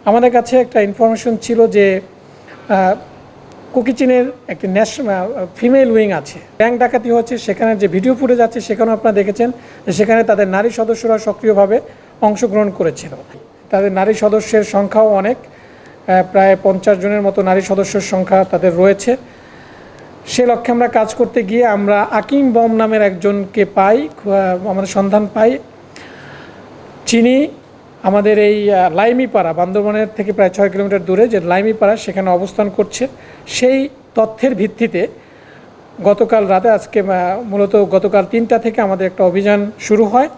আমাদের কাছে একটা ইনফরমেশন ছিল যে কুকিচিনের একটি ফিমেল উইং আছে, ব্যাংক ডাকাতি হচ্ছে, সেখানে যে ভিডিও ফুটেজ আছে সেখানেও আপনারা দেখেছেন যে সেখানে তাদের নারী সদস্যরা সক্রিয়ভাবে অংশগ্রহণ করেছিল। তাদের নারী সদস্যের সংখ্যাও অনেক, প্রায় 50 জনের মতো নারী সদস্যের সংখ্যা তাদের রয়েছে। সে লক্ষ্যে আমরা কাজ করতে গিয়ে আমরা আকিম বম নামের একজনকে পাই, আমাদের সন্ধান পাই। চিনি আমাদের এই লাইমিপাড়া, বান্দরবানের থেকে প্রায় 6 কিলোমিটার দূরে যে লাইমিপাড়া, সেখানে অবস্থান করছে। সেই তথ্যের ভিত্তিতে গতকাল রাতে, আজকে মূলত গতকাল 3টা থেকে আমাদের একটা অভিযান শুরু হয়।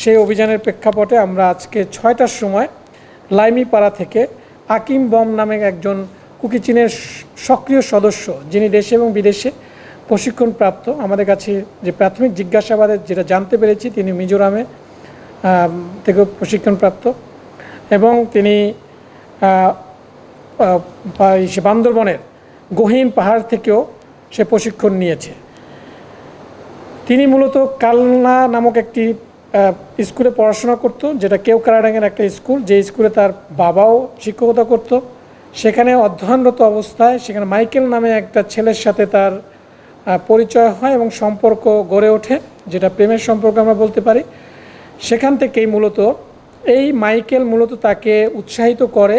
সেই অভিযানের প্রেক্ষাপটে আমরা আজকে 6টার সময় লাইমিপাড়া থেকে আকিম বম নামে একজন কুকিচিনের সক্রিয় সদস্য, যিনি দেশে এবং বিদেশে প্রশিক্ষণপ্রাপ্ত, আমাদের কাছে যে প্রাথমিক জিজ্ঞাসাবাদে যেটা জানতে পেরেছি তিনি মিজোরামে থেকে প্রশিক্ষণপ্রাপ্ত এবং তিনি বান্দরবনের গহীন পাহাড় থেকেও সে প্রশিক্ষণ নিয়েছে। তিনি মূলত কালনা নামক একটি স্কুলে পড়াশোনা করত, যেটা কেওক্রাডাঙ্গের একটা স্কুল, যে স্কুলে তার বাবাও শিক্ষকতা করত। সেখানে অধ্যয়নরত অবস্থায় সেখানে মাইকেল নামে একটা ছেলের সাথে তার পরিচয় হয় এবং সম্পর্ক গড়ে ওঠে, যেটা প্রেমের সম্পর্ক আমরা বলতে পারি। সেখান থেকেই মূলত এই মাইকেল মূলত তাকে উৎসাহিত করে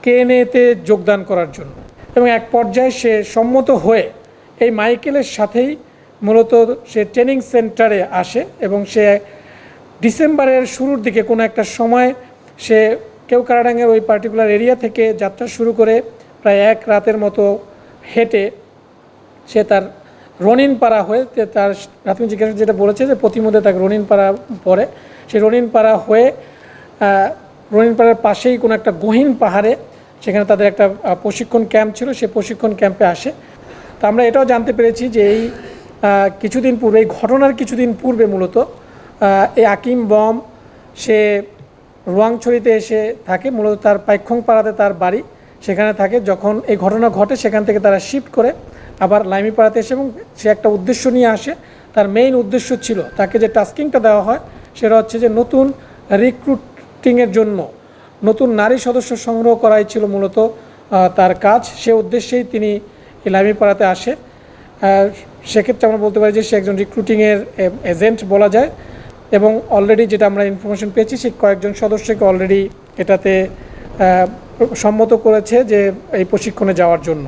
কেএনএতে যোগদান করার জন্য এবং এক পর্যায়ে সে সম্মত হয়ে এই মাইকেলের সাথেই মূলত সে ট্রেনিং সেন্টারে আসে এবং সে ডিসেম্বরের শুরুর দিকে কোনো একটা সময় সে কেওক্রাডাঙ্গের ওই পার্টিকুলার এরিয়া থেকে যাত্রা শুরু করে প্রায় 1 রাতের মতো হেঁটে সে তার রনিনপাড়া হয়ে, তার প্রাথমিক জিজ্ঞাসা যেটা বলেছে যে প্রতিমধ্যে তাকে রনিনপাড়া পড়ে, সেই রনিনপাড়া হয়ে রনিনপাড়ার পাশেই কোনো একটা গহীন পাহাড়ে সেখানে তাদের একটা প্রশিক্ষণ ক্যাম্প ছিল, সেই প্রশিক্ষণ ক্যাম্পে আসে। তো আমরা এটাও জানতে পেরেছি যে এই কিছুদিন পূর্বে, এই ঘটনার কিছুদিন পূর্বে মূলত এই আকিম বম সে রোয়াংছড়িতে এসে থাকে, মূলত তার পাইখং পাড়াতে তার বাড়ি, সেখানে থাকে। যখন এই ঘটনা ঘটে সেখান থেকে তারা শিফট করে আবার লাইমিপাড়াতে এসে এবং সে একটা উদ্দেশ্য নিয়ে আসে। তার মেইন উদ্দেশ্য ছিল, তাকে যে টাস্কিংটা দেওয়া হয় সেটা হচ্ছে যে নতুন রিক্রুটিংয়ের জন্য নতুন নারী সদস্য সংগ্রহ করাই ছিল মূলত তার কাজ। সে উদ্দেশ্যেই তিনি এই লাইমিপাড়াতে আসে। সেক্ষেত্রে আমরা বলতে পারি যে সে একজন রিক্রুটিংয়ের এজেন্ট বলা যায় এবং অলরেডি যেটা আমরা ইনফরমেশন পেয়েছি, সে কয়েকজন সদস্যকে অলরেডি এটাতে সম্মত করেছে যে এই প্রশিক্ষণে যাওয়ার জন্য।